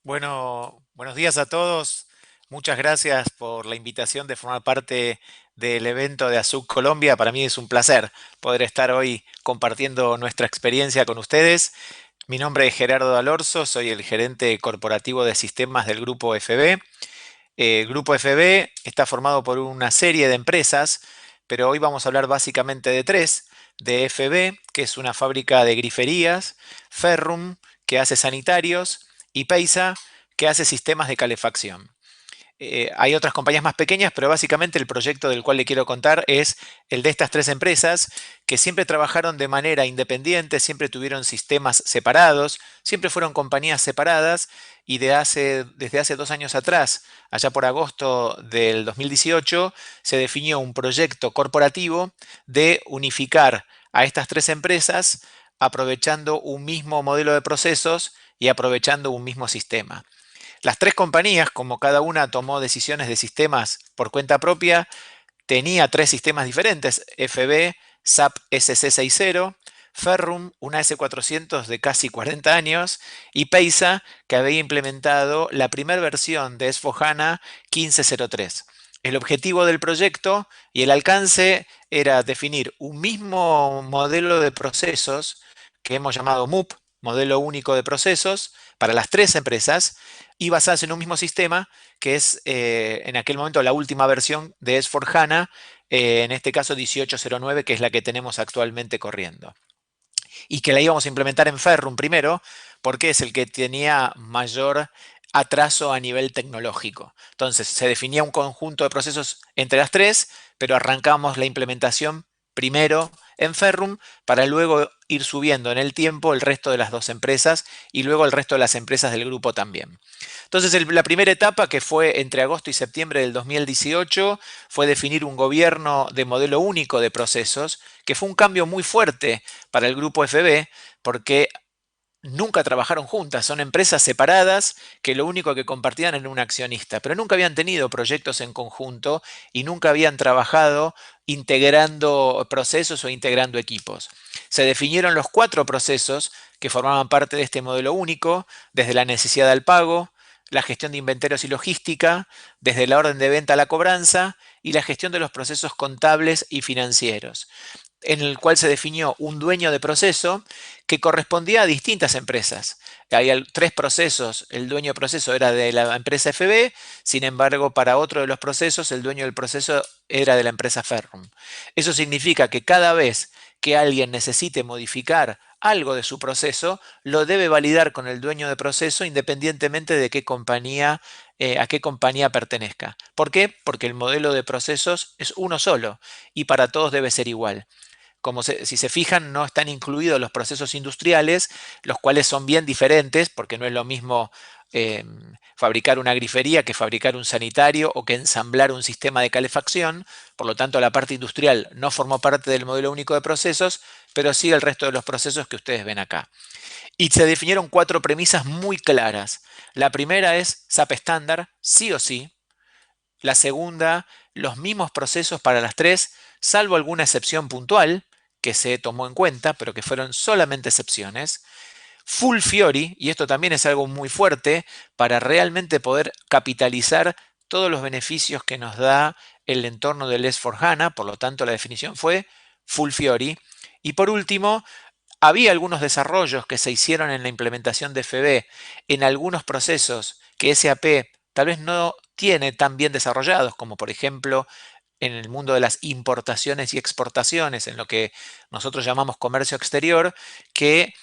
Bueno, buenos días a todos. Muchas gracias por la invitación de formar parte del evento de Azuc Colombia. Para mí es un placer poder estar hoy compartiendo nuestra experiencia con ustedes. Mi nombre es Gerardo Alorzo, soy el gerente corporativo de sistemas del Grupo FB. El Grupo FB está formado por una serie de empresas, pero hoy vamos a hablar básicamente de tres: de FB, que es una fábrica de griferías; Ferrum, que hace sanitarios; y Peisa, que hace sistemas de calefacción. Hay otras compañías más pequeñas, pero básicamente el proyecto del cual le quiero contar es el de estas tres empresas que siempre trabajaron de manera independiente, siempre tuvieron sistemas separados, siempre fueron compañías separadas y desde hace 2 años atrás, allá por agosto del 2018, se definió un proyecto corporativo de unificar a estas tres empresas aprovechando un mismo modelo de procesos y aprovechando un mismo sistema. Las tres compañías, como cada una tomó decisiones de sistemas por cuenta propia, tenía tres sistemas diferentes: FB, SAP SC60, Ferrum, una S400 de casi 40 años, y Peisa, que había implementado la primera versión de S/4HANA 1503. El objetivo del proyecto y el alcance era definir un mismo modelo de procesos que hemos llamado MUP, modelo único de procesos, para las tres empresas, y basarse en un mismo sistema que es en aquel momento la última versión de S/4HANA, en este caso 1809, que es la que tenemos actualmente corriendo. Y que la íbamos a implementar en Ferrum primero, porque es el que tenía mayor atraso a nivel tecnológico. Entonces se definía un conjunto de procesos entre las tres, pero arrancamos la implementación primero en Ferrum para luego ir subiendo en el tiempo el resto de las dos empresas y luego el resto de las empresas del grupo también. Entonces la primera etapa, que fue entre agosto y septiembre del 2018, fue definir un gobierno de modelo único de procesos, que fue un cambio muy fuerte para el grupo FB, porque nunca trabajaron juntas, son empresas separadas que lo único que compartían era un accionista, pero nunca habían tenido proyectos en conjunto y nunca habían trabajado integrando procesos o integrando equipos. Se definieron los cuatro procesos que formaban parte de este modelo único, desde la necesidad al pago, la gestión de inventarios y logística, desde la orden de venta a la cobranza y la gestión de los procesos contables y financieros, en el cual se definió un dueño de proceso que correspondía a distintas empresas. Hay tres procesos, el dueño de proceso era de la empresa FB, sin embargo, para otro de los procesos, el dueño del proceso era de la empresa Ferrum. Eso significa que cada vez que alguien necesite modificar algo de su proceso, lo debe validar con el dueño de proceso independientemente de a qué compañía pertenezca. ¿Por qué? Porque el modelo de procesos es uno solo y para todos debe ser igual. Si se fijan, no están incluidos los procesos industriales, los cuales son bien diferentes, porque no es lo mismo eh, fabricar una grifería que fabricar un sanitario o que ensamblar un sistema de calefacción. Por lo tanto, la parte industrial no formó parte del modelo único de procesos, pero sí el resto de los procesos que ustedes ven acá. Y se definieron cuatro premisas muy claras. La primera es SAP estándar, sí o sí. La segunda, los mismos procesos para las tres, salvo alguna excepción puntual que se tomó en cuenta, pero que fueron solamente excepciones. Full Fiori, y esto también es algo muy fuerte, para realmente poder capitalizar todos los beneficios que nos da el entorno del S/4HANA, por lo tanto la definición fue Full Fiori. Y por último, había algunos desarrollos que se hicieron en la implementación de FB en algunos procesos que SAP tal vez no tiene tan bien desarrollados, como por ejemplo en el mundo de las importaciones y exportaciones, en lo que nosotros llamamos comercio exterior, que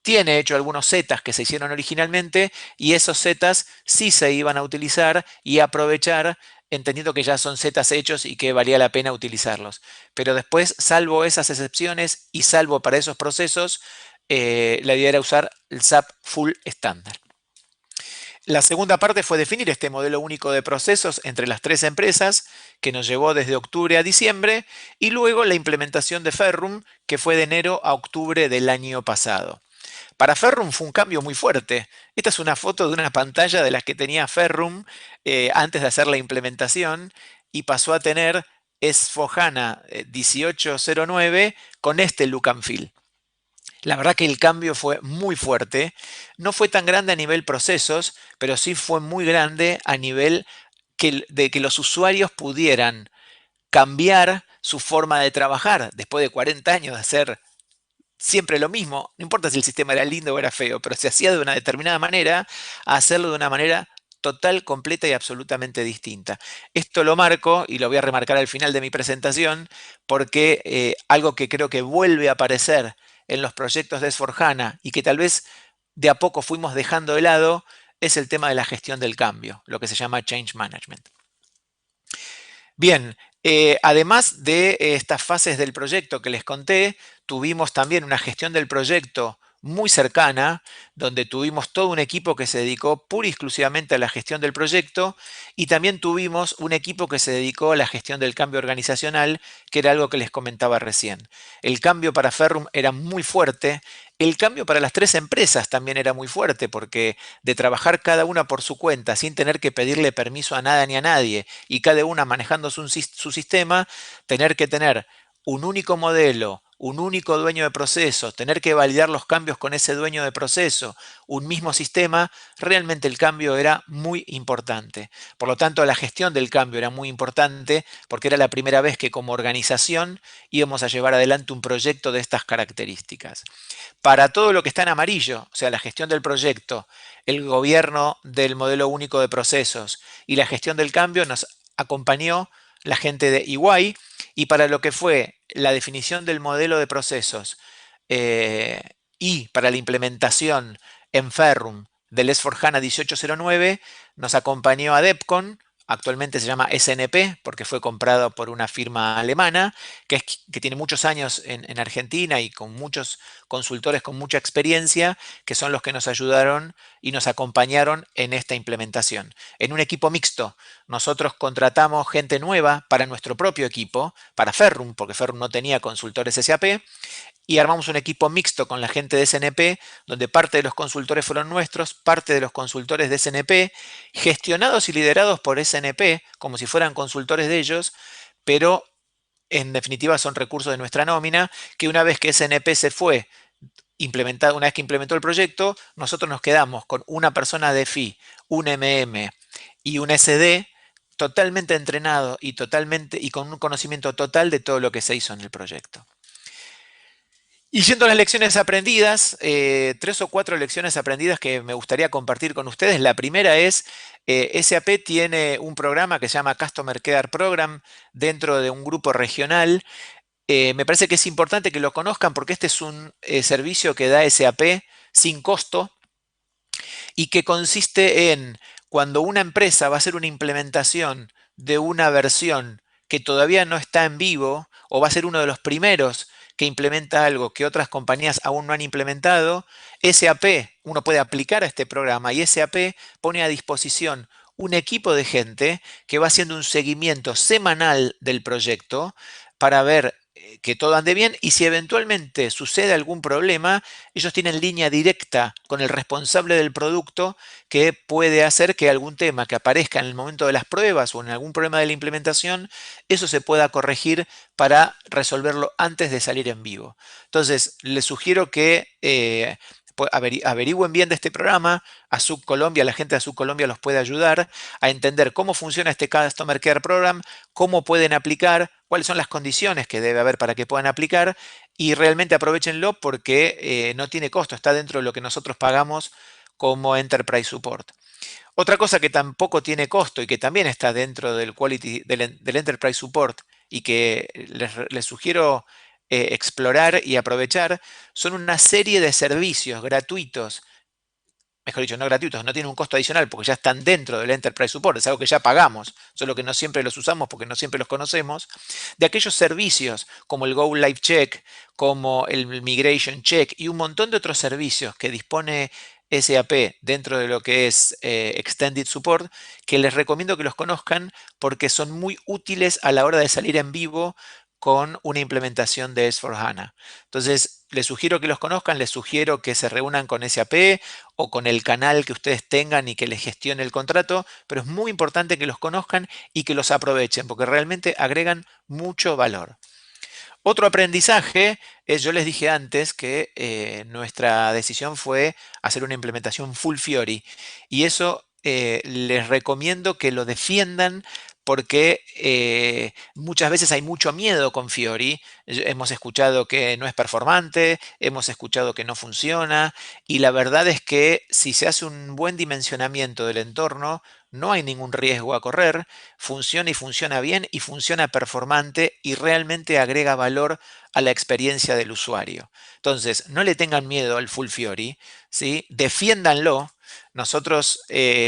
tiene hecho algunos zetas que se hicieron originalmente y esos zetas sí se iban a utilizar y aprovechar, entendiendo que ya son zetas hechos y que valía la pena utilizarlos. Pero después, salvo esas excepciones y salvo para esos procesos, la idea era usar el SAP Full estándar. La segunda parte fue definir este modelo único de procesos entre las tres empresas, que nos llevó desde octubre a diciembre, y luego la implementación de Ferrum, que fue de enero a octubre del año pasado. Para Ferrum fue un cambio muy fuerte. Esta es una foto de una pantalla de las que tenía Ferrum antes de hacer la implementación y pasó a tener S/4HANA 1809 con este look and feel. La verdad que el cambio fue muy fuerte. No fue tan grande a nivel procesos, pero sí fue muy grande a nivel de que los usuarios pudieran cambiar su forma de trabajar después de 40 años de hacer siempre lo mismo, no importa si el sistema era lindo o era feo, pero se hacía de una determinada manera, a hacerlo de una manera total, completa y absolutamente distinta. Esto lo marco y lo voy a remarcar al final de mi presentación porque algo que creo que vuelve a aparecer en los proyectos de S4HANA y que tal vez de a poco fuimos dejando de lado es el tema de la gestión del cambio, lo que se llama Change Management. Bien, además de estas fases del proyecto que les conté, tuvimos también una gestión del proyecto muy cercana, donde tuvimos todo un equipo que se dedicó pura y exclusivamente a la gestión del proyecto y también tuvimos un equipo que se dedicó a la gestión del cambio organizacional, que era algo que les comentaba recién. El cambio para Ferrum era muy fuerte, el cambio para las tres empresas también era muy fuerte, porque de trabajar cada una por su cuenta, sin tener que pedirle permiso a nada ni a nadie, y cada una manejando su sistema, tener que tener un único modelo, un único dueño de proceso, tener que validar los cambios con ese dueño de proceso, un mismo sistema, realmente el cambio era muy importante. Por lo tanto, la gestión del cambio era muy importante porque era la primera vez que como organización íbamos a llevar adelante un proyecto de estas características. Para todo lo que está en amarillo, o sea, la gestión del proyecto, el gobierno del modelo único de procesos y la gestión del cambio, nos acompañó la gente de EY, y para lo que fue la definición del modelo de procesos eh, y para la implementación en Ferrum del S4HANA 1809, nos acompañó Adepcon, actualmente se llama SNP porque fue comprado por una firma alemana que tiene muchos años en Argentina y con muchos consultores con mucha experiencia, que son los que nos ayudaron y nos acompañaron en esta implementación. En un equipo mixto, nosotros contratamos gente nueva para nuestro propio equipo, para Ferrum, porque Ferrum no tenía consultores SAP, y armamos un equipo mixto con la gente de SNP, donde parte de los consultores fueron nuestros, parte de los consultores de SNP, gestionados y liderados por SNP, como si fueran consultores de ellos, pero en definitiva son recursos de nuestra nómina, que una vez que SNP se fue, una vez que implementó el proyecto, nosotros nos quedamos con una persona de FI, un MM y un SD totalmente entrenado y con un conocimiento total de todo lo que se hizo en el proyecto. Y yendo a las lecciones aprendidas, 3 o 4 lecciones aprendidas que me gustaría compartir con ustedes. La primera es, SAP tiene un programa que se llama Customer Care Program dentro de un grupo regional. Me parece que es importante que lo conozcan porque este es un servicio que da SAP sin costo y que consiste en cuando una empresa va a hacer una implementación de una versión que todavía no está en vivo o va a ser uno de los primeros que implementa algo que otras compañías aún no han implementado, SAP, uno puede aplicar a este programa y SAP pone a disposición un equipo de gente que va haciendo un seguimiento semanal del proyecto para ver que todo ande bien y si eventualmente sucede algún problema, ellos tienen línea directa con el responsable del producto que puede hacer que algún tema que aparezca en el momento de las pruebas o en algún problema de la implementación, eso se pueda corregir para resolverlo antes de salir en vivo. Entonces, les sugiero que averigüen bien de este programa. ASUC Colombia, la gente de ASUC Colombia los puede ayudar a entender cómo funciona este Customer Care Program, cómo pueden aplicar, cuáles son las condiciones que debe haber para que puedan aplicar y realmente aprovechenlo porque no tiene costo, está dentro de lo que nosotros pagamos como Enterprise Support. Otra cosa que tampoco tiene costo y que también está dentro del Enterprise Support y que les sugiero explorar y aprovechar son una serie de servicios gratuitos, mejor dicho, no gratuitos, no tienen un costo adicional porque ya están dentro del Enterprise Support, es algo que ya pagamos, solo que no siempre los usamos porque no siempre los conocemos, de aquellos servicios como el Go Live Check, como el Migration Check y un montón de otros servicios que dispone SAP dentro de lo que es Extended Support, que les recomiendo que los conozcan porque son muy útiles a la hora de salir en vivo con una implementación de S4HANA. Entonces, les sugiero que los conozcan, les sugiero que se reúnan con SAP o con el canal que ustedes tengan y que les gestione el contrato, pero es muy importante que los conozcan y que los aprovechen porque realmente agregan mucho valor. Otro aprendizaje es, yo les dije antes que nuestra decisión fue hacer una implementación full Fiori y eso les recomiendo que lo defiendan porque muchas veces hay mucho miedo con Fiori. Hemos escuchado que no es performante, hemos escuchado que no funciona y la verdad es que si se hace un buen dimensionamiento del entorno, no hay ningún riesgo a correr, funciona y funciona bien y funciona performante y realmente agrega valor a la experiencia del usuario. Entonces, no le tengan miedo al Full Fiori, ¿sí? Defiéndanlo. Nosotros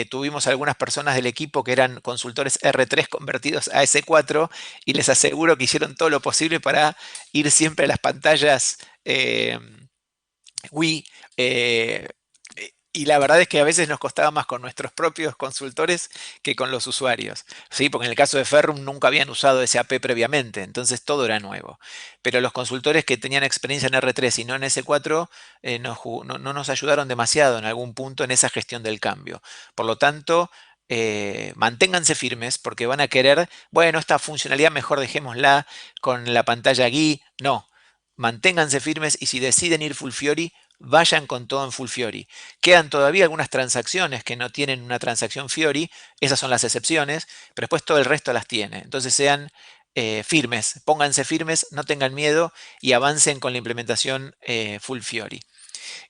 tuvimos algunas personas del equipo que eran consultores R3 convertidos a S4 y les aseguro que hicieron todo lo posible para ir siempre a las pantallas Wii. Y la verdad es que a veces nos costaba más con nuestros propios consultores que con los usuarios, ¿sí? Porque en el caso de Ferrum nunca habían usado SAP previamente, entonces todo era nuevo. Pero los consultores que tenían experiencia en R3 y no en S4 no nos ayudaron demasiado en algún punto en esa gestión del cambio. Por lo tanto, manténganse firmes porque van a querer, bueno, esta funcionalidad mejor dejémosla con la pantalla GUI. No, manténganse firmes y si deciden ir full Fiori, vayan con todo en full Fiori. Quedan todavía algunas transacciones que no tienen una transacción Fiori, esas son las excepciones, pero después todo el resto las tiene. Entonces sean firmes, pónganse firmes, no tengan miedo y avancen con la implementación full Fiori.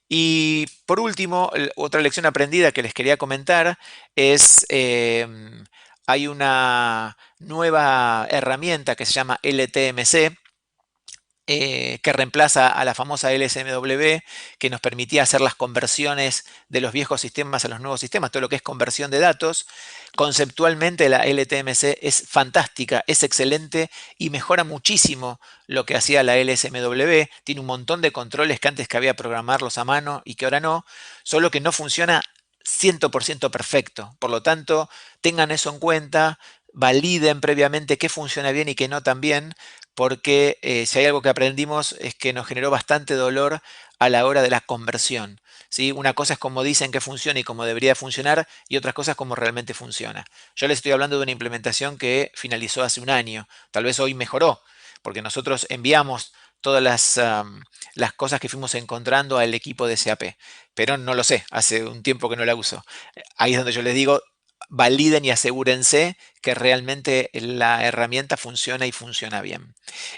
Y por último, otra lección aprendida que les quería comentar es, hay una nueva herramienta que se llama LTMC, que reemplaza a la famosa LSMW, que nos permitía hacer las conversiones de los viejos sistemas a los nuevos sistemas, todo lo que es conversión de datos. Conceptualmente la LTMC es fantástica, es excelente y mejora muchísimo lo que hacía la LSMW. Tiene un montón de controles que antes cabía programarlos a mano y que ahora no, solo que no funciona 100% perfecto. Por lo tanto, tengan eso en cuenta, validen previamente qué funciona bien y qué no tan bien, porque si hay algo que aprendimos es que nos generó bastante dolor a la hora de la conversión, ¿sí? Una cosa es como dicen que funciona y como debería funcionar, y otras cosas como realmente funciona. Yo les estoy hablando de una implementación que finalizó hace un año, tal vez hoy mejoró, porque nosotros enviamos todas las cosas que fuimos encontrando al equipo de SAP, pero no lo sé, hace un tiempo que no la uso. Ahí es donde yo les digo, validen y asegúrense que realmente la herramienta funciona y funciona bien.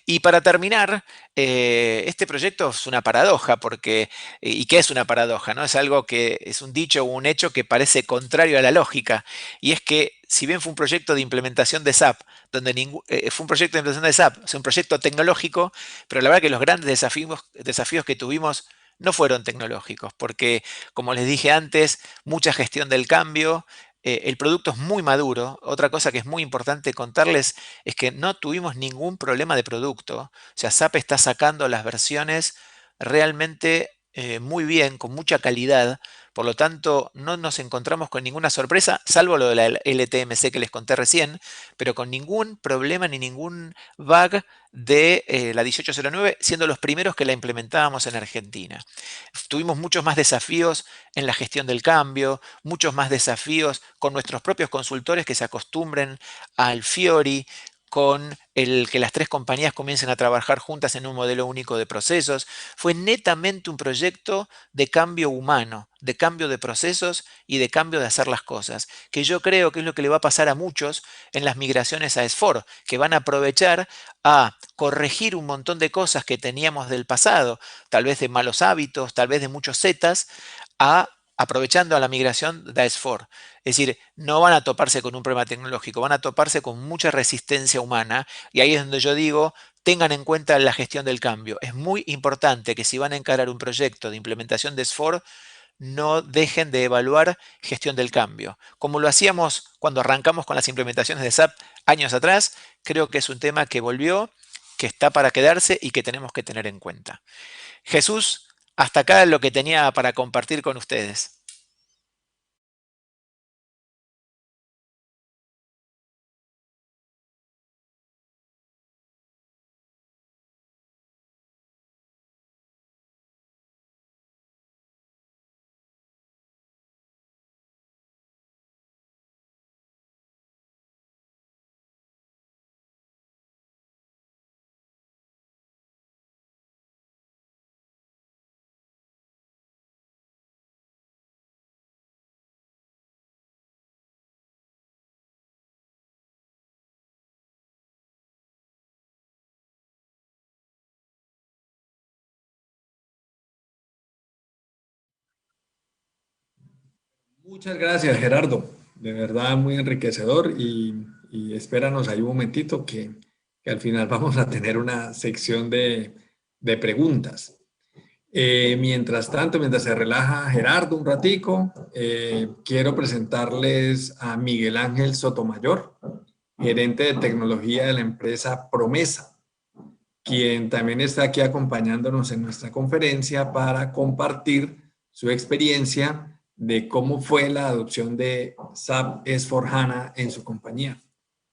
Y para terminar, este proyecto es una paradoja, porque, ¿y qué es una paradoja? ¿No? Es algo que es un dicho o un hecho que parece contrario a la lógica, y es que si bien fue un proyecto de implementación de SAP, donde fue un proyecto de implementación de SAP, es un proyecto tecnológico, pero la verdad que los grandes desafíos que tuvimos no fueron tecnológicos, porque como les dije antes, mucha gestión del cambio, el producto es muy maduro. Otra cosa que es muy importante contarles es que no tuvimos ningún problema de producto. O sea, SAP está sacando las versiones realmente muy bien, con mucha calidad. Por lo tanto, no nos encontramos con ninguna sorpresa, salvo lo de la LTMC que les conté recién, pero con ningún problema ni ningún bug de la 1809, siendo los primeros que la implementábamos en Argentina. Tuvimos muchos más desafíos en la gestión del cambio, muchos más desafíos con nuestros propios consultores que se acostumbren al Fiori, con el que las tres compañías comiencen a trabajar juntas en un modelo único de procesos. Fue netamente un proyecto de cambio humano, de cambio de procesos y de cambio de hacer las cosas, que yo creo que es lo que le va a pasar a muchos en las migraciones a S4, que van a aprovechar a corregir un montón de cosas que teníamos del pasado, tal vez de malos hábitos, tal vez de muchos zetas, aprovechando a la migración de S4. Es decir, no van a toparse con un problema tecnológico, van a toparse con mucha resistencia humana y ahí es donde yo digo, tengan en cuenta la gestión del cambio. Es muy importante que si van a encarar un proyecto de implementación de S4, no dejen de evaluar gestión del cambio. Como lo hacíamos cuando arrancamos con las implementaciones de SAP años atrás, creo que es un tema que volvió, que está para quedarse y que tenemos que tener en cuenta. Jesús, hasta acá lo que tenía para compartir con ustedes. Muchas gracias, Gerardo. De verdad, muy enriquecedor y espéranos ahí un momentito que al final vamos a tener una sección de preguntas. Mientras tanto, mientras se relaja Gerardo un ratico, quiero presentarles a Miguel Ángel Sotomayor, gerente de tecnología de la empresa Promesa, quien también está aquí acompañándonos en nuestra conferencia para compartir su experiencia de cómo fue la adopción de SAP S/4HANA en su compañía.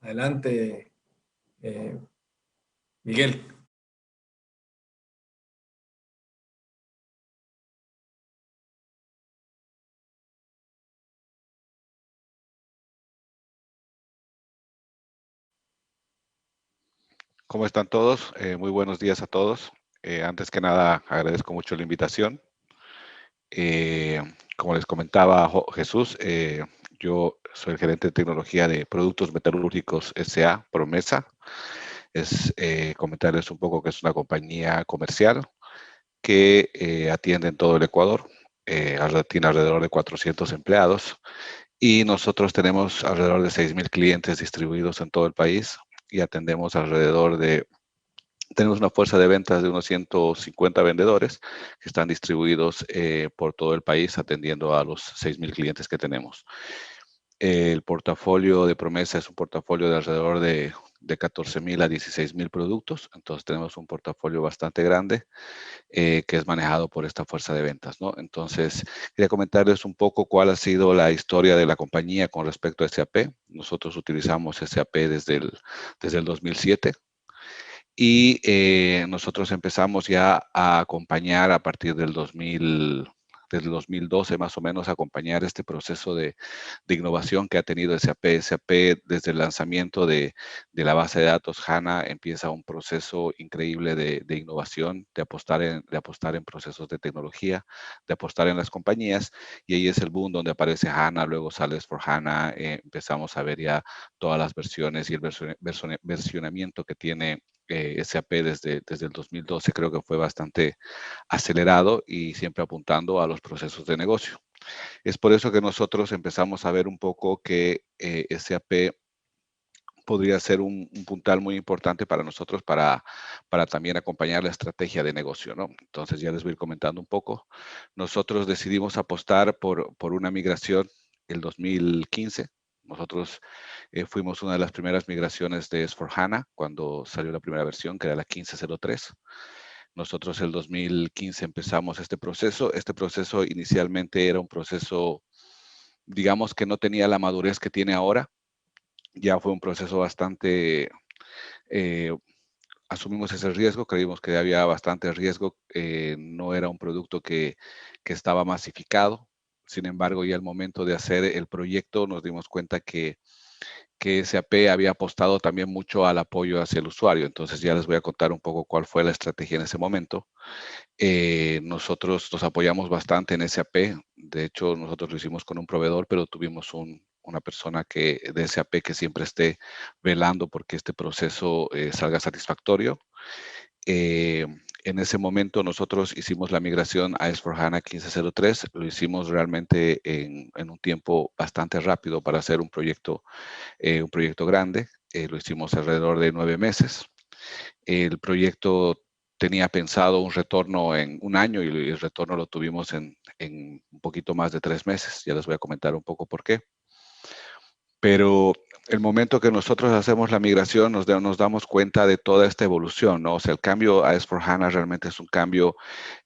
Adelante, eh, Miguel. ¿Cómo están todos? Muy buenos días a todos. Antes que nada, agradezco mucho la invitación. Eh, Como les comentaba Jesús, yo soy el gerente de tecnología de Productos Metalúrgicos S.A. Promesa. Es comentarles un poco que es una compañía comercial que atiende en todo el Ecuador. Tiene alrededor de 400 empleados y nosotros tenemos alrededor de 6.000 clientes distribuidos en todo el país y atendemos alrededor de tenemos una fuerza de ventas de unos 150 vendedores que están distribuidos por todo el país atendiendo a los 6.000 clientes que tenemos. El portafolio de Promesa es un portafolio de alrededor de 14.000 a 16.000 productos, entonces tenemos un portafolio bastante grande que es manejado por esta fuerza de ventas, ¿no? Entonces, quería comentarles un poco cuál ha sido la historia de la compañía con respecto a SAP. Nosotros utilizamos SAP desde el 2007 y nosotros empezamos ya a acompañar a partir desde el 2012 más o menos, a acompañar este proceso de innovación que ha tenido SAP. SAP desde el lanzamiento de la base de datos HANA empieza un proceso increíble de innovación, de apostar en procesos de tecnología, de apostar en las compañías, y ahí es el boom donde aparece HANA, luego sale S/4HANA, empezamos a ver ya todas las versiones y el versionamiento que tiene SAP desde el 2012 creo que fue bastante acelerado y siempre apuntando a los procesos de negocio. Es por eso que nosotros empezamos a ver un poco que SAP podría ser un puntal muy importante para nosotros para también acompañar la estrategia de negocio, ¿no? Entonces ya les voy a ir comentando un poco. Nosotros decidimos apostar por una migración el 2015. Nosotros fuimos una de las primeras migraciones de S/4HANA cuando salió la primera versión, que era la 1503. Nosotros el 2015 empezamos este proceso. Este proceso inicialmente era un proceso, digamos que no tenía la madurez que tiene ahora. Ya fue un proceso bastante, eh, asumimos ese riesgo, creímos que había bastante riesgo, no era un producto que estaba masificado. Sin embargo, ya al momento de hacer el proyecto nos dimos cuenta que SAP había apostado también mucho al apoyo hacia el usuario. Entonces ya les voy a contar un poco cuál fue la estrategia en ese momento. Nosotros nos apoyamos bastante en SAP. De hecho, nosotros lo hicimos con un proveedor, pero tuvimos una persona de SAP que siempre esté velando porque este proceso salga satisfactorio. Eh, en ese momento nosotros hicimos la migración a S/4HANA 1503. Lo hicimos realmente en un tiempo bastante rápido para hacer un proyecto grande. Lo hicimos alrededor de 9 meses. El proyecto tenía pensado un retorno en un año y el retorno lo tuvimos en un poquito más de 3 meses. Ya les voy a comentar un poco por qué. Pero el momento que nosotros hacemos la migración nos damos cuenta de toda esta evolución, ¿no? O sea, el cambio a S/4HANA realmente es un cambio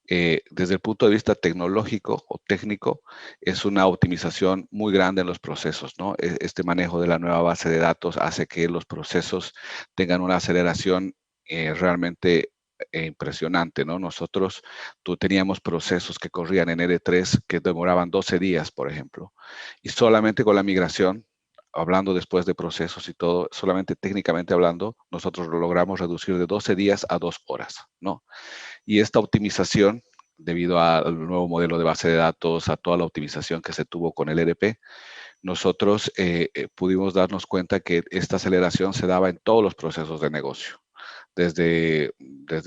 desde el punto de vista tecnológico o técnico, es una optimización muy grande en los procesos, ¿no? Este manejo de la nueva base de datos hace que los procesos tengan una aceleración realmente impresionante, ¿no? Tú teníamos procesos que corrían en R3 que demoraban 12 días, por ejemplo, y solamente con la migración, hablando después de procesos y todo, solamente técnicamente hablando, nosotros lo logramos reducir de 12 días a 2 horas, ¿no? Y esta optimización, debido al nuevo modelo de base de datos, a toda la optimización que se tuvo con el ERP, nosotros pudimos darnos cuenta que esta aceleración se daba en todos los procesos de negocio, desde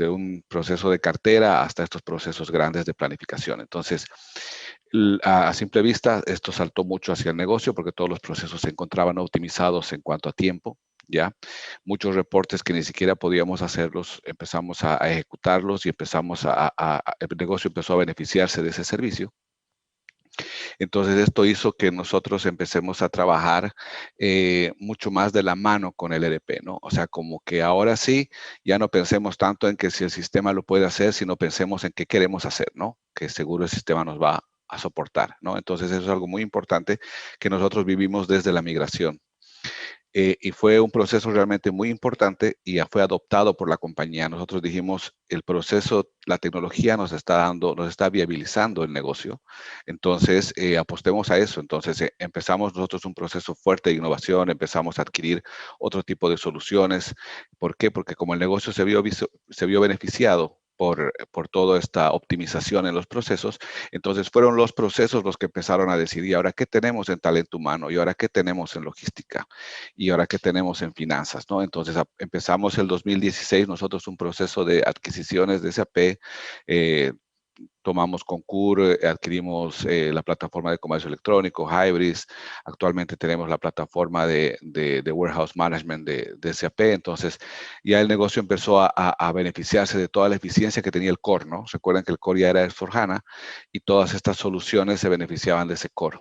un proceso de cartera hasta estos procesos grandes de planificación. Entonces, A simple vista, esto saltó mucho hacia el negocio porque todos los procesos se encontraban optimizados en cuanto a tiempo, ¿ya? Muchos reportes que ni siquiera podíamos hacerlos, empezamos a ejecutarlos y el negocio empezó a beneficiarse de ese servicio. Entonces, esto hizo que nosotros empecemos a trabajar mucho más de la mano con el ERP, ¿no? O sea, como que ahora sí, ya no pensemos tanto en que si el sistema lo puede hacer, sino pensemos en qué queremos hacer, ¿no? Que seguro el sistema nos va a soportar, ¿no? Entonces, eso es algo muy importante que nosotros vivimos desde la migración. Y fue un proceso realmente muy importante y ya fue adoptado por la compañía. Nosotros dijimos, el proceso, la tecnología nos está dando, nos está viabilizando el negocio. Entonces, apostemos a eso. Entonces, empezamos nosotros un proceso fuerte de innovación, empezamos a adquirir otro tipo de soluciones. ¿Por qué? Porque como el negocio se vio beneficiado por toda esta optimización en los procesos, entonces fueron los procesos los que empezaron a decidir, ahora qué tenemos en talento humano y ahora qué tenemos en logística y ahora qué tenemos en finanzas, ¿no? Entonces empezamos el 2016 nosotros un proceso de adquisiciones de SAP, tomamos Concur, adquirimos la plataforma de comercio electrónico, Hybris, actualmente tenemos la plataforma de Warehouse Management de SAP, entonces ya el negocio empezó a beneficiarse de toda la eficiencia que tenía el core, ¿no? Recuerden que el core ya era S/4HANA y todas estas soluciones se beneficiaban de ese core.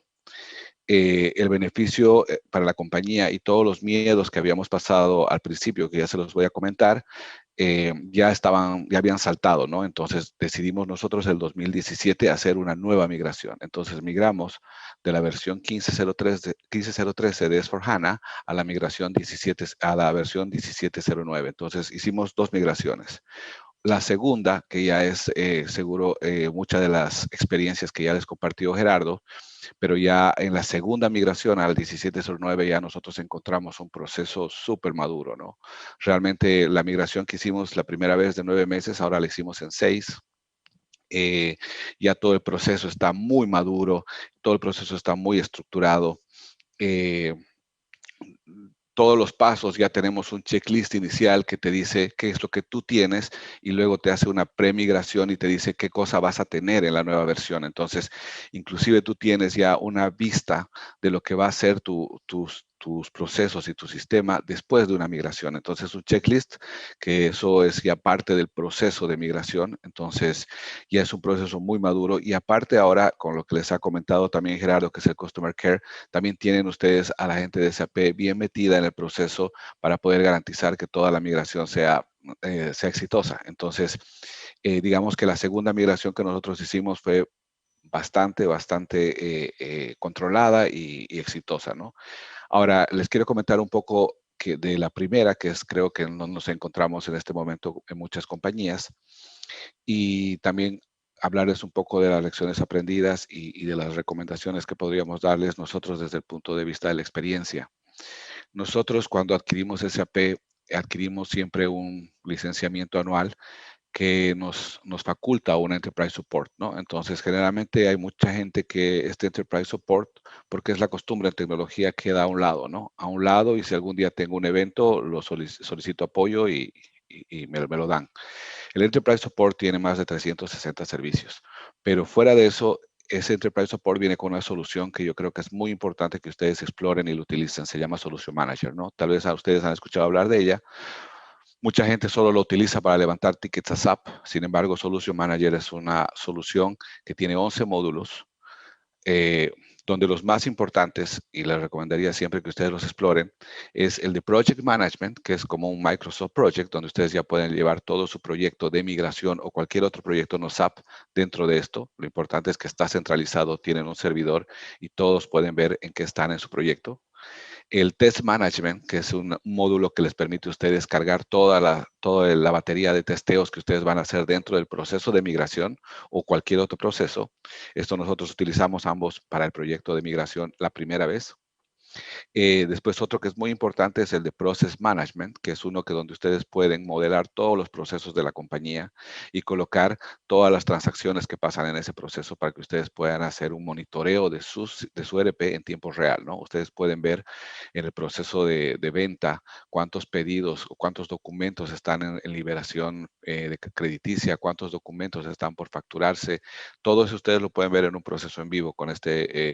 El beneficio para la compañía y todos los miedos que habíamos pasado al principio, que ya se los voy a comentar, ya habían saltado, ¿no? Entonces decidimos nosotros el 2017 hacer una nueva migración. Entonces migramos de la versión 15.013 de S/4HANA a la migración 17, a la versión 17.09. Entonces hicimos dos migraciones. La segunda, que ya es seguro muchas de las experiencias que ya les compartió Gerardo, pero ya en la segunda migración al 1709 ya nosotros encontramos un proceso súper maduro, ¿no? Realmente la migración que hicimos la primera vez de 9 meses, ahora la hicimos en 6. Ya todo el proceso está muy maduro, todo el proceso está muy estructurado. Eh, todos los pasos, ya tenemos un checklist inicial que te dice qué es lo que tú tienes y luego te hace una premigración y te dice qué cosa vas a tener en la nueva versión. Entonces, inclusive tú tienes ya una vista de lo que va a ser tus procesos y tu sistema después de una migración. Entonces, un checklist, que eso es ya parte del proceso de migración. Entonces, ya es un proceso muy maduro. Y aparte ahora, con lo que les ha comentado también Gerardo, que es el Customer Care, también tienen ustedes a la gente de SAP bien metida en el proceso para poder garantizar que toda la migración sea exitosa. Entonces, digamos que la segunda migración que nosotros hicimos fue bastante controlada y exitosa, ¿no? Ahora, les quiero comentar un poco de la primera, que es creo que no nos encontramos en este momento en muchas compañías, y también hablarles un poco de las lecciones aprendidas y de las recomendaciones que podríamos darles nosotros desde el punto de vista de la experiencia. Nosotros cuando adquirimos SAP, adquirimos siempre un licenciamiento anual que nos faculta un Enterprise Support, ¿no? Entonces, generalmente hay mucha gente que este Enterprise Support, porque es la costumbre en tecnología, queda a un lado, ¿no? A un lado, y si algún día tengo un evento, lo solicito apoyo y me lo dan. El Enterprise Support tiene más de 360 servicios, pero fuera de eso, ese Enterprise Support viene con una solución que yo creo que es muy importante que ustedes exploren y lo utilicen. Se llama Solution Manager, ¿no? Tal vez a ustedes han escuchado hablar de ella. Mucha gente solo lo utiliza para levantar tickets a SAP. Sin embargo, Solution Manager es una solución que tiene 11 módulos, eh, donde los más importantes, y les recomendaría siempre que ustedes los exploren, es el de Project Management, que es como un Microsoft Project, donde ustedes ya pueden llevar todo su proyecto de migración o cualquier otro proyecto no SAP dentro de esto. Lo importante es que está centralizado, tienen un servidor y todos pueden ver en qué están en su proyecto. El Test Management, que es un módulo que les permite a ustedes cargar toda la batería de testeos que ustedes van a hacer dentro del proceso de migración o cualquier otro proceso. Esto nosotros utilizamos ambos para el proyecto de migración la primera vez. Después otro que es muy importante es el de Process Management, que es uno que donde ustedes pueden modelar todos los procesos de la compañía y colocar todas las transacciones que pasan en ese proceso para que ustedes puedan hacer un monitoreo de su ERP en tiempo real, ¿no? Ustedes pueden ver en el proceso de venta cuántos pedidos o cuántos documentos están en liberación de crediticia, cuántos documentos están por facturarse. Todo eso ustedes lo pueden ver en un proceso en vivo con este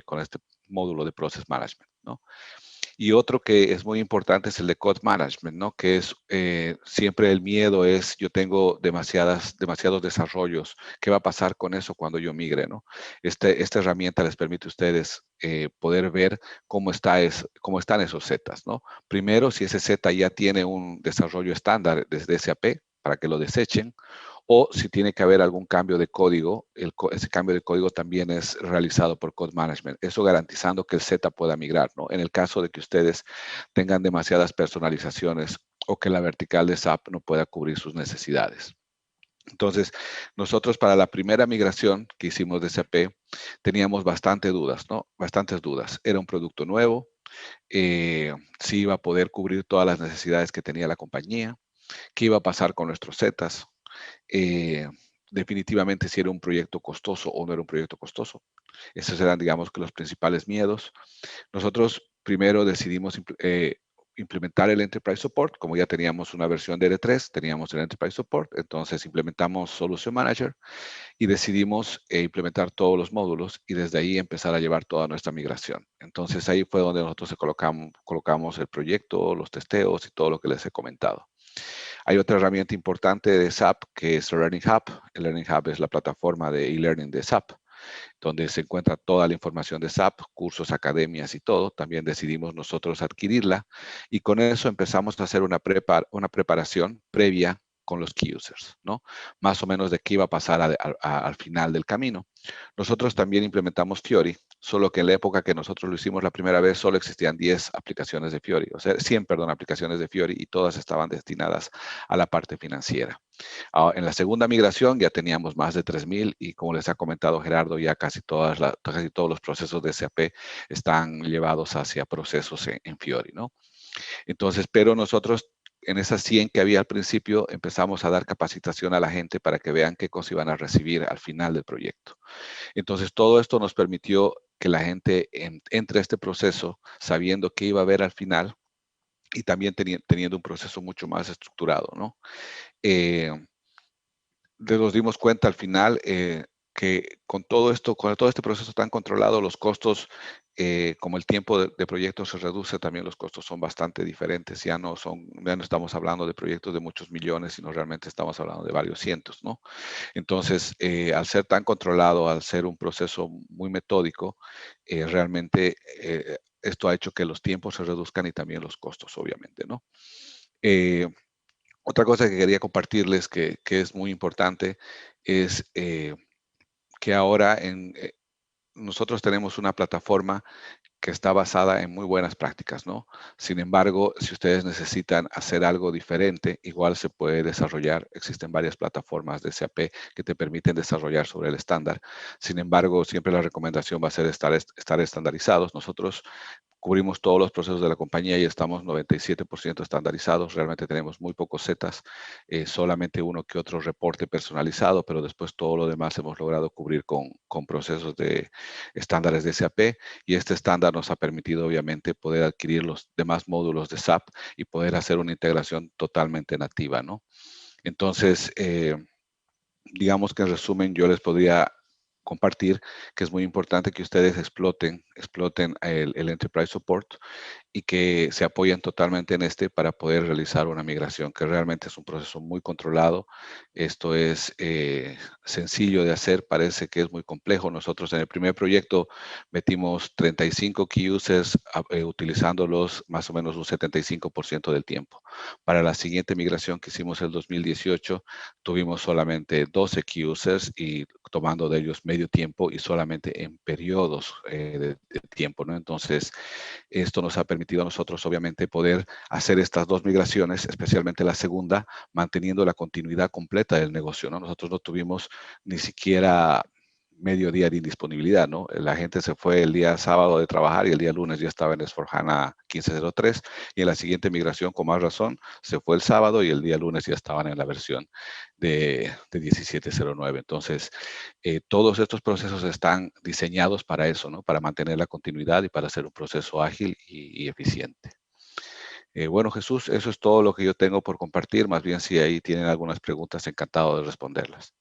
módulo de Process Management, ¿no? Y otro que es muy importante es el de Code Management, ¿no? Que es siempre el miedo es, yo tengo demasiados desarrollos, ¿qué va a pasar con eso cuando yo migre, ¿no? Esta herramienta les permite a ustedes poder ver cómo están esos zetas, ¿no? Primero, si ese Z ya tiene un desarrollo estándar desde SAP, para que lo desechen, o si tiene que haber algún cambio de código, ese cambio de código también es realizado por Code Management, eso garantizando que el Z pueda migrar, ¿no? En el caso de que ustedes tengan demasiadas personalizaciones o que la vertical de SAP no pueda cubrir sus necesidades. Entonces, nosotros para la primera migración que hicimos de SAP teníamos bastantes dudas, ¿no? Bastantes dudas. Era un producto nuevo, si iba a poder cubrir todas las necesidades que tenía la compañía, qué iba a pasar con nuestros Zetas, eh, definitivamente si era un proyecto costoso o no era un proyecto costoso. Esos eran, digamos, que los principales miedos. Nosotros primero decidimos implementar el Enterprise Support, como ya teníamos una versión de R3, teníamos el Enterprise Support, entonces implementamos Solution Manager y decidimos implementar todos los módulos y desde ahí empezar a llevar toda nuestra migración. Entonces ahí fue donde nosotros colocamos el proyecto, los testeos y todo lo que les he comentado. Hay otra herramienta importante de SAP que es Learning Hub. El Learning Hub es la plataforma de e-learning de SAP, donde se encuentra toda la información de SAP, cursos, academias y todo. También decidimos nosotros adquirirla y con eso empezamos a hacer una preparación previa con los key users, ¿no? Más o menos de qué iba a pasar al final del camino. Nosotros también implementamos Fiori, solo que en la época que nosotros lo hicimos la primera vez solo existían 10 aplicaciones de Fiori, o sea, 100, perdón, aplicaciones de Fiori y todas estaban destinadas a la parte financiera. En la segunda migración ya teníamos más de 3,000 y como les ha comentado Gerardo, ya casi todos los procesos de SAP están llevados hacia procesos en Fiori, ¿no? Entonces, pero nosotros en esas 100 que había al principio empezamos a dar capacitación a la gente para que vean qué cosa iban a recibir al final del proyecto. Entonces, todo esto nos permitió que la gente entre a este proceso sabiendo qué iba a ver al final y también teniendo un proceso mucho más estructurado, ¿no? Eh, Nos dimos cuenta al final que con todo esto, con todo este proceso tan controlado, los costos, como el tiempo de proyecto se reduce, también los costos son bastante diferentes. Ya no estamos hablando de proyectos de muchos millones, sino realmente estamos hablando de varios cientos, ¿no? Entonces, al ser tan controlado, al ser un proceso muy metódico, realmente esto ha hecho que los tiempos se reduzcan y también los costos, obviamente, ¿no? Eh, Otra cosa que quería compartirles que es muy importante es que ahora nosotros tenemos una plataforma que está basada en muy buenas prácticas, ¿no? Sin embargo, si ustedes necesitan hacer algo diferente, igual se puede desarrollar. Existen varias plataformas de SAP que te permiten desarrollar sobre el estándar. Sin embargo, siempre la recomendación va a ser estar estandarizados. Nosotros cubrimos todos los procesos de la compañía y estamos 97% estandarizados. Realmente tenemos muy pocos zetas, solamente uno que otro reporte personalizado, pero después todo lo demás hemos logrado cubrir con procesos de estándares de SAP y este estándar nos ha permitido obviamente poder adquirir los demás módulos de SAP y poder hacer una integración totalmente nativa, ¿no? Entonces, digamos que en resumen yo les podría compartir que es muy importante que ustedes exploten el Enterprise Support y que se apoyen totalmente en este para poder realizar una migración, que realmente es un proceso muy controlado. Esto es sencillo de hacer, parece que es muy complejo. Nosotros en el primer proyecto metimos 35 key users utilizándolos más o menos un 75% del tiempo. Para la siguiente migración que hicimos el 2018, tuvimos solamente 12 key users y tomando de ellos medio tiempo y solamente en periodos de tiempo, ¿no? Entonces, esto nos ha permitido a nosotros, obviamente, poder hacer estas dos migraciones, especialmente la segunda, manteniendo la continuidad completa del negocio, ¿no? Nosotros no tuvimos ni siquiera mediodía de indisponibilidad, ¿no? La gente se fue el día sábado de trabajar y el día lunes ya estaba en S/4HANA 15.03 y en la siguiente migración, con más razón, se fue el sábado y el día lunes ya estaban en la versión de 17.09. Entonces, todos estos procesos están diseñados para eso, ¿no? Para mantener la continuidad y para hacer un proceso ágil y eficiente. Bueno, Jesús, eso es todo lo que yo tengo por compartir. Más bien, si ahí tienen algunas preguntas, encantado de responderlas.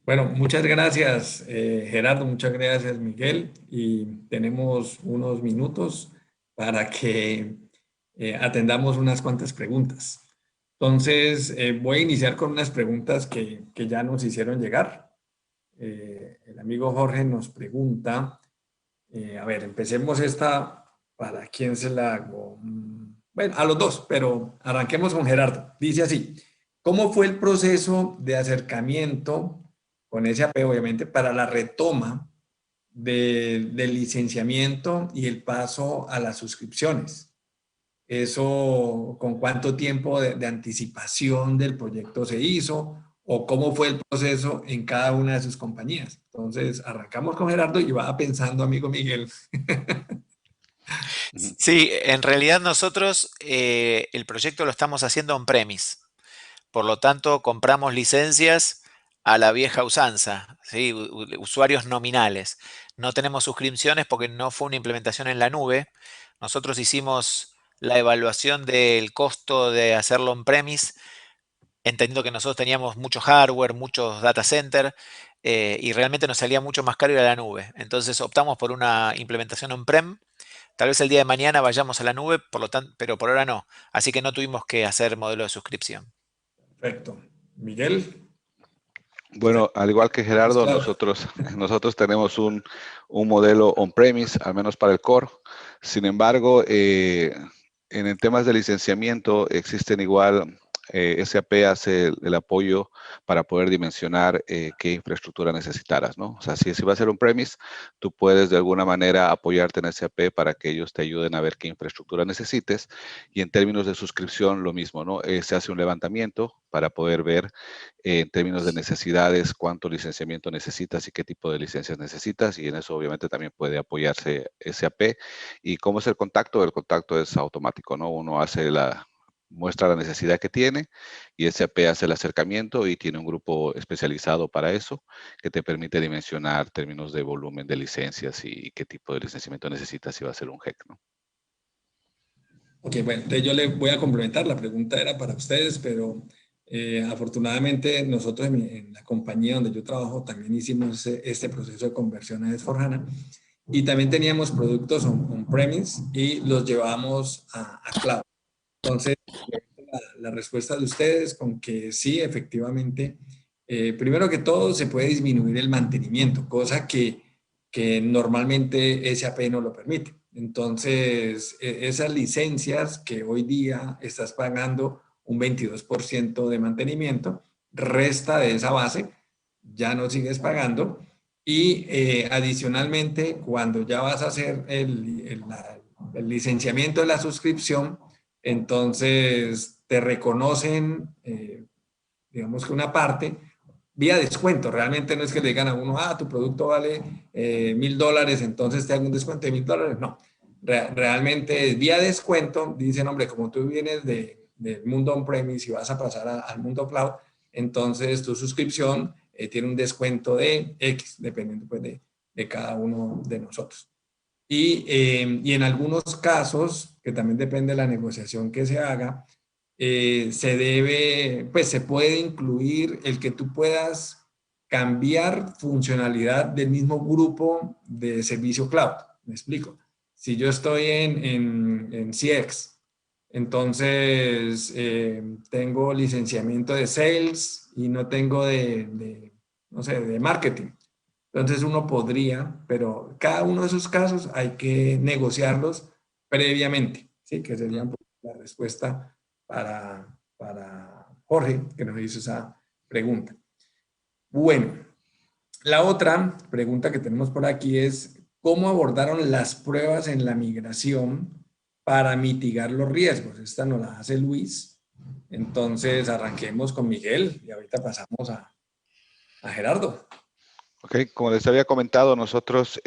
Bueno, muchas gracias, Gerardo, muchas gracias, Miguel. Y tenemos unos minutos para que atendamos unas cuantas preguntas. Entonces, voy a iniciar con unas preguntas que ya nos hicieron llegar. El amigo Jorge nos pregunta, a ver, empecemos esta, ¿para quién se la hago? Bueno, a los dos, pero arranquemos con Gerardo. Dice así, ¿cómo fue el proceso de acercamiento con SAP, obviamente, para la retoma del licenciamiento y el paso a las suscripciones? ¿Eso con cuánto tiempo de anticipación del proyecto se hizo? ¿O cómo fue el proceso en cada una de sus compañías? Entonces, arrancamos con Gerardo y va pensando, amigo Miguel. Ujú. Sí, en realidad nosotros el proyecto lo estamos haciendo on-premise. Por lo tanto, compramos licencias a la vieja usanza, ¿sí? Usuarios nominales. No tenemos suscripciones porque no fue una implementación en la nube. Nosotros hicimos la evaluación del costo de hacerlo on-premise, entendiendo que nosotros teníamos mucho hardware, muchos data center, y realmente nos salía mucho más caro ir a la nube. Entonces optamos por una implementación on-prem. Tal vez el día de mañana vayamos a la nube, por lo tanto, pero por ahora no. Así que no tuvimos que hacer modelo de suscripción. Perfecto. Miguel, Bueno, al igual que tenemos Gerardo, claro. nosotros tenemos un modelo on-premise, al menos para el core. Sin embargo, en temas de licenciamiento existen igual, SAP hace el apoyo para poder dimensionar qué infraestructura necesitaras, ¿no? O sea, si va a ser on-premise, tú puedes de alguna manera apoyarte en SAP para que ellos te ayuden a ver qué infraestructura necesites. Y en términos de suscripción, lo mismo, ¿no? Se hace un levantamiento para poder ver en términos de necesidades, cuánto licenciamiento necesitas y qué tipo de licencias necesitas, y en eso obviamente también puede apoyarse SAP. ¿Y cómo es el contacto? El contacto es automático, ¿no? Uno muestra la necesidad que tiene y SAP hace el acercamiento y tiene un grupo especializado para eso que te permite dimensionar términos de volumen de licencias y qué tipo de licenciamiento necesitas si va a ser un GEC, ¿no? Ok, bueno, entonces yo le voy a complementar. La pregunta era para ustedes, pero afortunadamente nosotros en la compañía donde yo trabajo también hicimos este proceso de conversión a S/4HANA y también teníamos productos on-premise y los llevamos a cloud. Entonces, la respuesta de ustedes con que sí, efectivamente, primero que todo se puede disminuir el mantenimiento, cosa que normalmente SAP no lo permite. Entonces, esas licencias que hoy día estás pagando un 22% de mantenimiento, resta de esa base, ya no sigues pagando. Y adicionalmente, cuando ya vas a hacer el licenciamiento de la suscripción, entonces te reconocen, digamos que una parte, vía descuento. Realmente no es que le digan a uno, ah, tu producto vale $1,000, entonces te hago un descuento de $1,000. No, realmente es vía descuento. Dicen, hombre, como tú vienes del mundo on-premise y vas a pasar al mundo cloud, entonces tu suscripción tiene un descuento de X, dependiendo pues, de cada uno de nosotros. Y en algunos casos, que también depende de la negociación que se haga, se puede incluir el que tú puedas cambiar funcionalidad del mismo grupo de servicio cloud. Me explico. Si yo estoy en CX, entonces tengo licenciamiento de sales y no tengo no sé, de marketing. Entonces uno podría, pero cada uno de esos casos hay que negociarlos previamente, ¿sí? Que sería un poco la respuesta para Jorge, que nos hizo esa pregunta. Bueno, la otra pregunta que tenemos por aquí es, ¿cómo abordaron las pruebas en la migración para mitigar los riesgos? Esta nos la hace Luis. Entonces arranquemos con Miguel y ahorita pasamos a Gerardo. Ok, como les había comentado, nosotros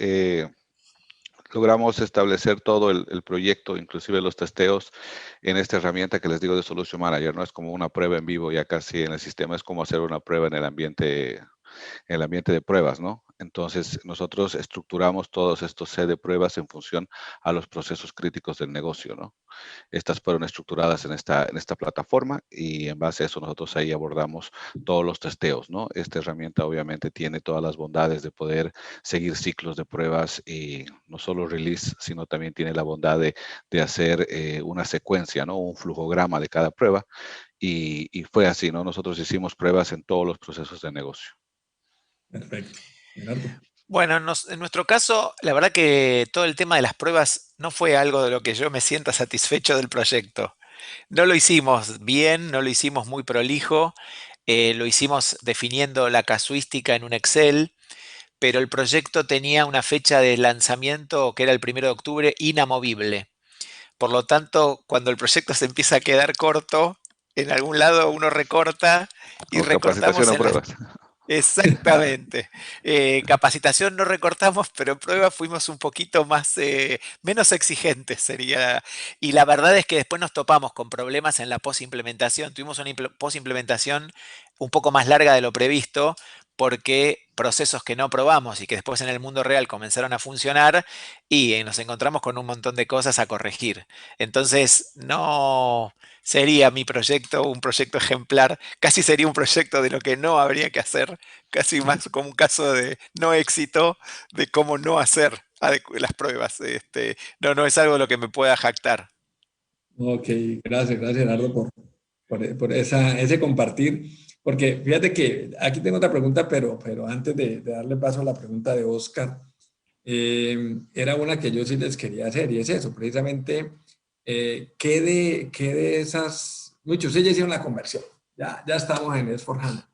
logramos establecer todo el proyecto, inclusive los testeos, en esta herramienta que les digo de Solution Manager. No es como una prueba en vivo ya casi en el sistema, es como hacer una prueba en el ambiente de pruebas, ¿no? Entonces, nosotros estructuramos todos estos set de pruebas en función a los procesos críticos del negocio, ¿no? Estas fueron estructuradas en esta plataforma y en base a eso nosotros ahí abordamos todos los testeos, ¿no? Esta herramienta obviamente tiene todas las bondades de poder seguir ciclos de pruebas y no solo release, sino también tiene la bondad de hacer una secuencia, ¿no? Un flujograma de cada prueba y fue así, ¿no? Nosotros hicimos pruebas en todos los procesos de negocio. Perfecto. Gerardo. Bueno, en nuestro caso, la verdad que todo el tema de las pruebas no fue algo de lo que yo me sienta satisfecho del proyecto. No lo hicimos bien, no lo hicimos muy prolijo, lo hicimos definiendo la casuística en un Excel, pero el proyecto tenía una fecha de lanzamiento que era el 1 de octubre inamovible. Por lo tanto, cuando el proyecto se empieza a quedar corto, en algún lado uno recorta y O capacitación recortamos o en las... pruebas. Exactamente. Capacitación no recortamos, pero en prueba fuimos un poquito más, menos exigentes sería. Y la verdad es que después nos topamos con problemas en la post-implementación. Tuvimos una post-implementación un poco más larga de lo previsto porque procesos que no probamos y que después en el mundo real comenzaron a funcionar y nos encontramos con un montón de cosas a corregir. Entonces, no sería mi proyecto un proyecto ejemplar, casi sería un proyecto de lo que no habría que hacer, casi más como un caso de no éxito, de cómo no hacer las pruebas. No es algo de lo que me pueda jactar. Ok, gracias Gerardo por ese compartir. Porque fíjate que aquí tengo otra pregunta, pero antes de darle paso a la pregunta de Oscar, era una que yo sí les quería hacer y es eso, precisamente, ¿qué de esas, muchos ya hicieron la conversión, ya estamos en S4HANA?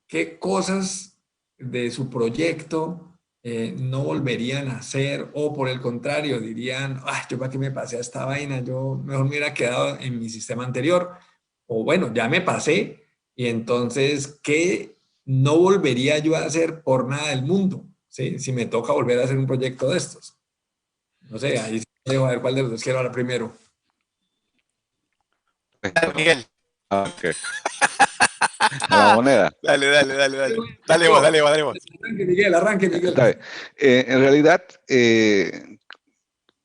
¿Qué cosas de su proyecto no volverían a hacer o por el contrario dirían, ah, yo para qué me pasé a esta vaina, yo mejor me hubiera quedado en mi sistema anterior o bueno, ya me pasé y entonces, ¿qué no volvería yo a hacer por nada del mundo? ¿Sí? Si me toca volver a hacer un proyecto de estos. No sé, ahí sí dejo a ver cuál de los dos quiero hablar primero. Miguel, Ok. A la moneda. dale, dale, dale, dale. Dale vos, dale vos, dale vos. Arranque Está Miguel. bien. En realidad,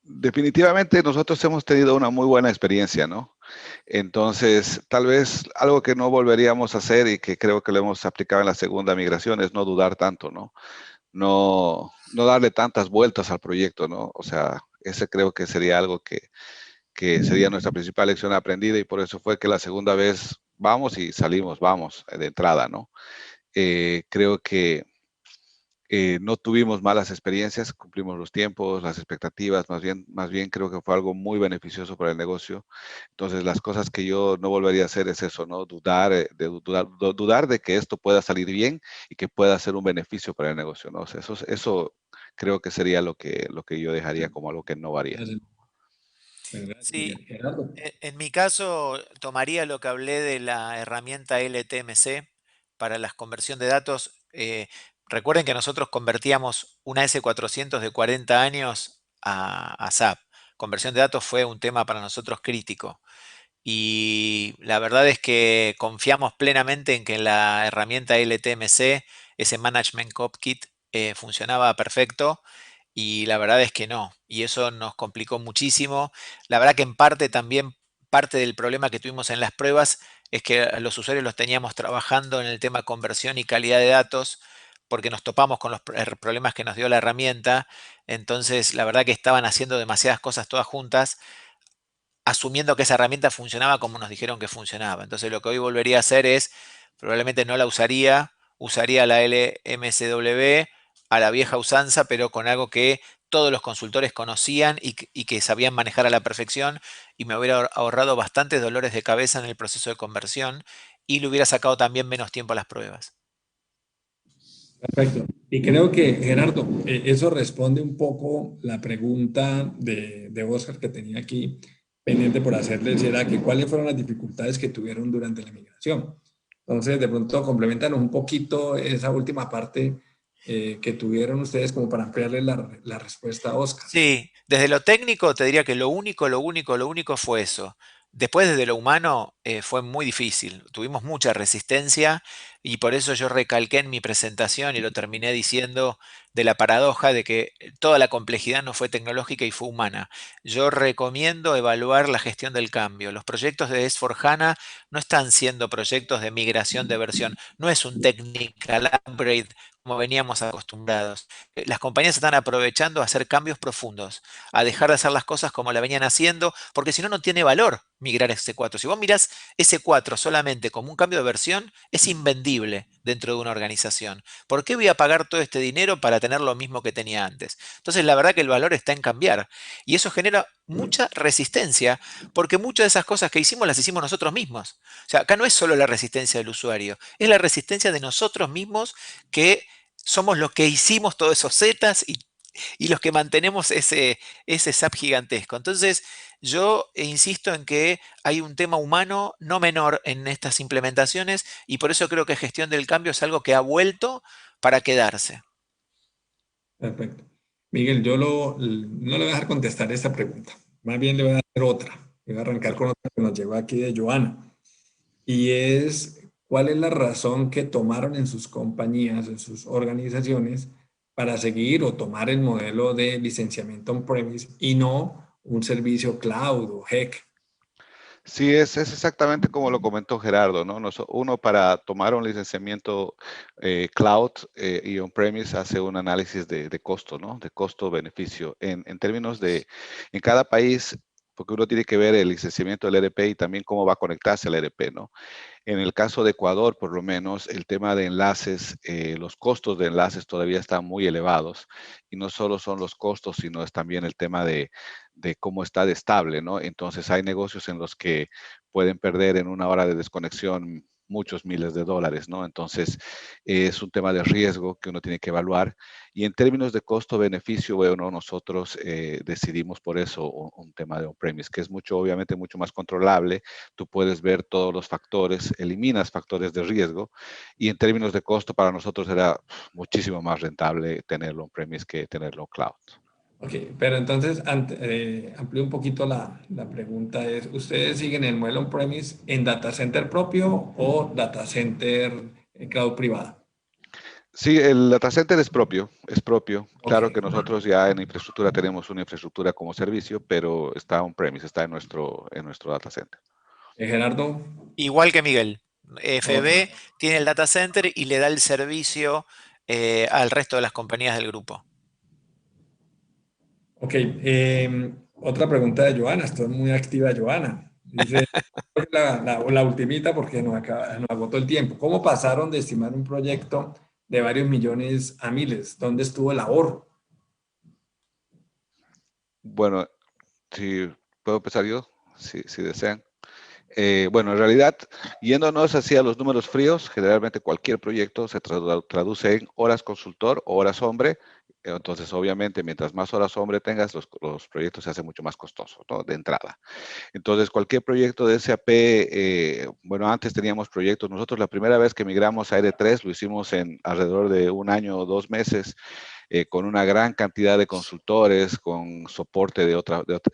definitivamente nosotros hemos tenido una muy buena experiencia, ¿no? Entonces, tal vez algo que no volveríamos a hacer y que creo que lo hemos aplicado en la segunda migración es no dudar tanto, ¿no? No darle tantas vueltas al proyecto, ¿no? O sea, ese creo que sería algo que sería nuestra principal lección aprendida y por eso fue que la segunda vez vamos y salimos, vamos, de entrada, ¿no? Creo que no tuvimos malas experiencias, cumplimos los tiempos, las expectativas, más bien creo que fue algo muy beneficioso para el negocio. Entonces, las cosas que yo no volvería a hacer es eso, ¿no? Dudar de que esto pueda salir bien y que pueda ser un beneficio para el negocio, ¿no? O sea, eso creo que sería lo que yo dejaría como algo que no haría. Gracias, Sí, Miguel. Gerardo. en mi caso tomaría lo que hablé de la herramienta LTMC para la conversión de datos. Recuerden que nosotros convertíamos una S400 de 40 años a SAP. Conversión de datos fue un tema para nosotros crítico. y la verdad es que confiamos plenamente en que la herramienta LTMC, ese Management Kit, funcionaba perfecto. Y la verdad es que no, y eso nos complicó muchísimo. La verdad que en parte también, parte del problema que tuvimos en las pruebas es que a los usuarios los teníamos trabajando en el tema conversión y calidad de datos, porque nos topamos con los problemas que nos dio la herramienta. Entonces, la verdad que estaban haciendo demasiadas cosas todas juntas, asumiendo que esa herramienta funcionaba como nos dijeron que funcionaba. Entonces, lo que hoy volvería a hacer es, probablemente no la usaría, usaría la LMSW a la vieja usanza, pero con algo que todos los consultores conocían y que sabían manejar a la perfección, y me hubiera ahorrado bastantes dolores de cabeza en el proceso de conversión y le hubiera sacado también menos tiempo a las pruebas. Perfecto. Y creo que, Gerardo, eso responde un poco la pregunta de Oscar que tenía aquí pendiente por hacerles, era que cuáles fueron las dificultades que tuvieron durante la migración. Entonces, de pronto, complementan un poquito esa última parte que tuvieron ustedes como para ampliarle la respuesta a Oscar. Sí, desde lo técnico te diría que lo único fue eso. Después desde lo humano fue muy difícil. Tuvimos mucha resistencia y por eso yo recalqué en mi presentación y lo terminé diciendo de la paradoja de que toda la complejidad no fue tecnológica y fue humana. Yo recomiendo evaluar la gestión del cambio. Los proyectos de S4HANA no están siendo proyectos de migración de versión. No es un technical upgrade como veníamos acostumbrados. Las compañías están aprovechando a hacer cambios profundos, a dejar de hacer las cosas como la venían haciendo, porque si no, no tiene valor migrar S4. Si vos mirás S4 solamente como un cambio de versión, es invendible dentro de una organización. ¿Por qué voy a pagar todo este dinero para tener lo mismo que tenía antes? Entonces, la verdad que el valor está en cambiar. Y eso genera mucha resistencia, porque muchas de esas cosas que hicimos las hicimos nosotros mismos. O sea, acá no es solo la resistencia del usuario, es la resistencia de nosotros mismos que somos los que hicimos todos esos zetas y los que mantenemos ese SAP gigantesco. Entonces, yo insisto en que hay un tema humano no menor en estas implementaciones y por eso creo que gestión del cambio es algo que ha vuelto para quedarse. Perfecto. Miguel, no le voy a dejar contestar esta pregunta. Más bien le voy a hacer otra. Voy a arrancar con otra que nos llegó aquí de Joana. Y es, ¿cuál es la razón que tomaron en sus compañías, en sus organizaciones, para seguir o tomar el modelo de licenciamiento on-premise y no un servicio cloud o HEC? Sí, es exactamente como lo comentó Gerardo, ¿no? Uno para tomar un licenciamiento cloud y on-premise hace un análisis de costo, ¿no? De costo-beneficio. En términos en cada país, porque uno tiene que ver el licenciamiento del ERP y también cómo va a conectarse al ERP, ¿no? En el caso de Ecuador, por lo menos, el tema de enlaces, los costos de enlaces todavía están muy elevados y no solo son los costos, sino es también el tema de cómo está de estable, ¿no? Entonces hay negocios en los que pueden perder en una hora de desconexión muchos miles de dólares, ¿no? Entonces es un tema de riesgo que uno tiene que evaluar y en términos de costo-beneficio, bueno, nosotros decidimos por eso un tema de on-premise, que es obviamente mucho más controlable. Tú puedes ver todos los factores, eliminas factores de riesgo y en términos de costo para nosotros era muchísimo más rentable tenerlo on-premise que tenerlo cloud. Ok, pero entonces amplío un poquito la pregunta. ¿Ustedes siguen el modelo on-premise en data center propio o data center cloud privada? Sí, el data center es propio, es propio. Ok. Claro que nosotros ya en infraestructura tenemos una infraestructura como servicio, pero está on-premise, está en nuestro data center. Gerardo. Igual que Miguel, Ok. FB tiene el data center y le da el servicio al resto de las compañías del grupo. Ok, otra pregunta de Joana, estoy muy activa Joana. Dice, la ultimita porque nos agotó el tiempo. ¿Cómo pasaron de estimar un proyecto de varios millones a miles? ¿Dónde estuvo el ahorro? Bueno, si puedo empezar yo, si desean. Bueno, en realidad, yéndonos hacia los números fríos, generalmente cualquier proyecto se traduce en horas consultor o horas hombre. Entonces, obviamente, mientras más horas hombre tengas, los proyectos se hacen mucho más costosos, ¿no? De entrada. Entonces, cualquier proyecto de SAP, bueno, antes teníamos proyectos. Nosotros la primera vez que migramos a R3 lo hicimos en alrededor de un año o 2 meses. con una gran cantidad de consultores, con soporte de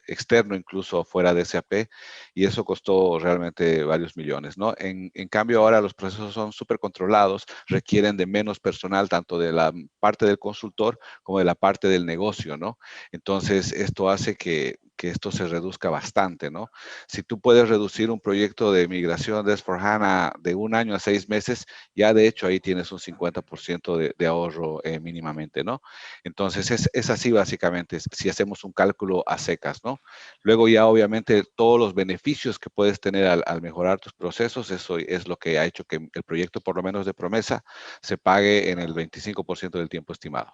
externo, incluso fuera de SAP, y eso costó realmente varios millones, ¿no? En cambio, ahora los procesos son súper controlados, requieren de menos personal, tanto de la parte del consultor como de la parte del negocio, ¿no? Entonces, esto hace que esto se reduzca bastante, ¿no? Si tú puedes reducir un proyecto de migración de S/4HANA de 1 año a 6 meses, ya de hecho ahí tienes un 50% de ahorro mínimamente, ¿no? Entonces es así básicamente, si hacemos un cálculo a secas, ¿no? Luego ya obviamente todos los beneficios que puedes tener al mejorar tus procesos, eso es lo que ha hecho que el proyecto, por lo menos de promesa, se pague en el 25% del tiempo estimado.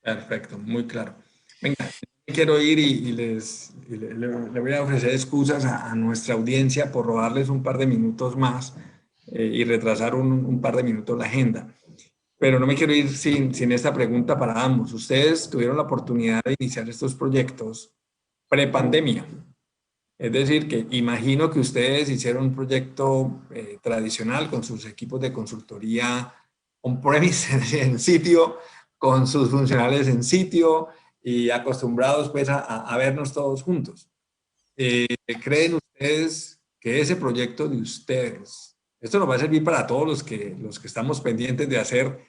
Perfecto, muy claro. Venga, quiero ir le voy a ofrecer excusas a nuestra audiencia por robarles un par de minutos más y retrasar un par de minutos la agenda. Pero no me quiero ir sin esta pregunta para ambos. Ustedes tuvieron la oportunidad de iniciar estos proyectos prepandemia. Es decir, que imagino que ustedes hicieron un proyecto tradicional con sus equipos de consultoría on-premise en sitio, con sus funcionales en sitio y acostumbrados pues a vernos todos juntos. ¿Creen ustedes que ese proyecto de ustedes, esto nos va a servir para todos los que estamos pendientes de hacer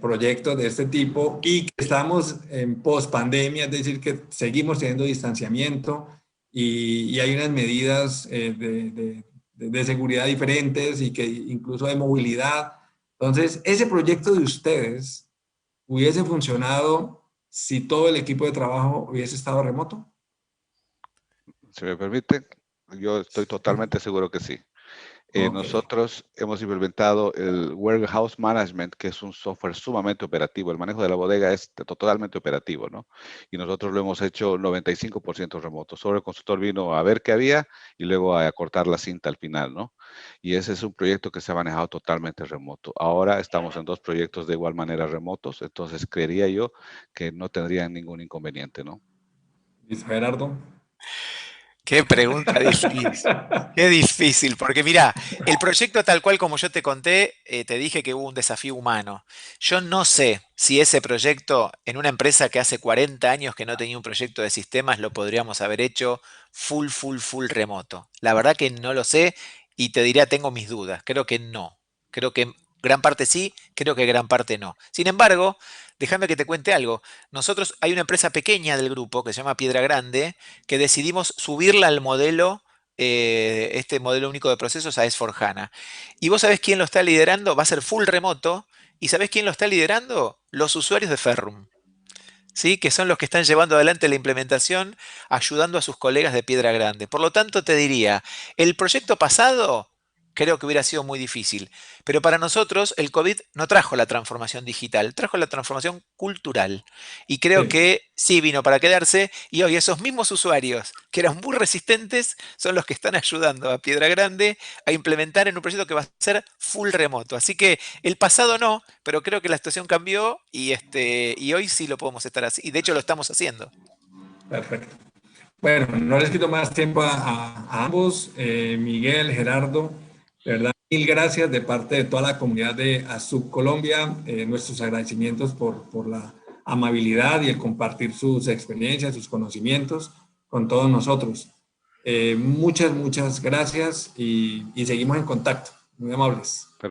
proyectos de este tipo y que estamos en post-pandemia, es decir, que seguimos teniendo distanciamiento y hay unas medidas de seguridad diferentes y que incluso de movilidad? Entonces, ese proyecto de ustedes hubiese funcionado si todo el equipo de trabajo hubiese estado remoto. Si me permite, yo estoy totalmente seguro que sí. Ok, Nosotros hemos implementado el Warehouse Management, que es un software sumamente operativo. El manejo de la bodega es totalmente operativo, ¿no? Y nosotros lo hemos hecho 95% remoto. Solo el consultor vino a ver qué había y luego a cortar la cinta al final, ¿no? Y ese es un proyecto que se ha manejado totalmente remoto. Ahora estamos en 2 proyectos de igual manera remotos, entonces creería yo que no tendrían ningún inconveniente, ¿no? Luis Gerardo. Qué pregunta difícil. Qué difícil, porque mira, el proyecto tal cual como yo te conté, te dije que hubo un desafío humano. Yo no sé si ese proyecto en una empresa que hace 40 años que no tenía un proyecto de sistemas lo podríamos haber hecho full remoto. La verdad que no lo sé y te diría tengo mis dudas. Creo que no. Creo que gran parte sí, creo que gran parte no. Sin embargo, déjame que te cuente algo. Nosotros hay una empresa pequeña del grupo que se llama Piedra Grande que decidimos subirla al modelo, este modelo único de procesos a S/4HANA. ¿Y vos sabés quién lo está liderando? Va a ser full remoto. ¿Y sabés quién lo está liderando? Los usuarios de Ferrum. ¿Sí? Que son los que están llevando adelante la implementación, ayudando a sus colegas de Piedra Grande. Por lo tanto, te diría, el proyecto pasado creo que hubiera sido muy difícil, pero para nosotros el COVID no trajo la transformación digital, trajo la transformación cultural. Y creo Sí, que sí vino para quedarse y hoy esos mismos usuarios que eran muy resistentes son los que están ayudando a Piedra Grande a implementar en un proyecto que va a ser full remoto. Así que el pasado no, pero creo que la situación cambió y hoy sí lo podemos estar así. Y de hecho lo estamos haciendo. perfecto. Bueno, no les quito más tiempo a ambos, Miguel, Gerardo, de verdad, mil gracias de parte de toda la comunidad de Azul Colombia, nuestros agradecimientos por la amabilidad y el compartir sus experiencias, sus conocimientos con todos nosotros. Muchas gracias y seguimos en contacto. Muy amables. Perfecto.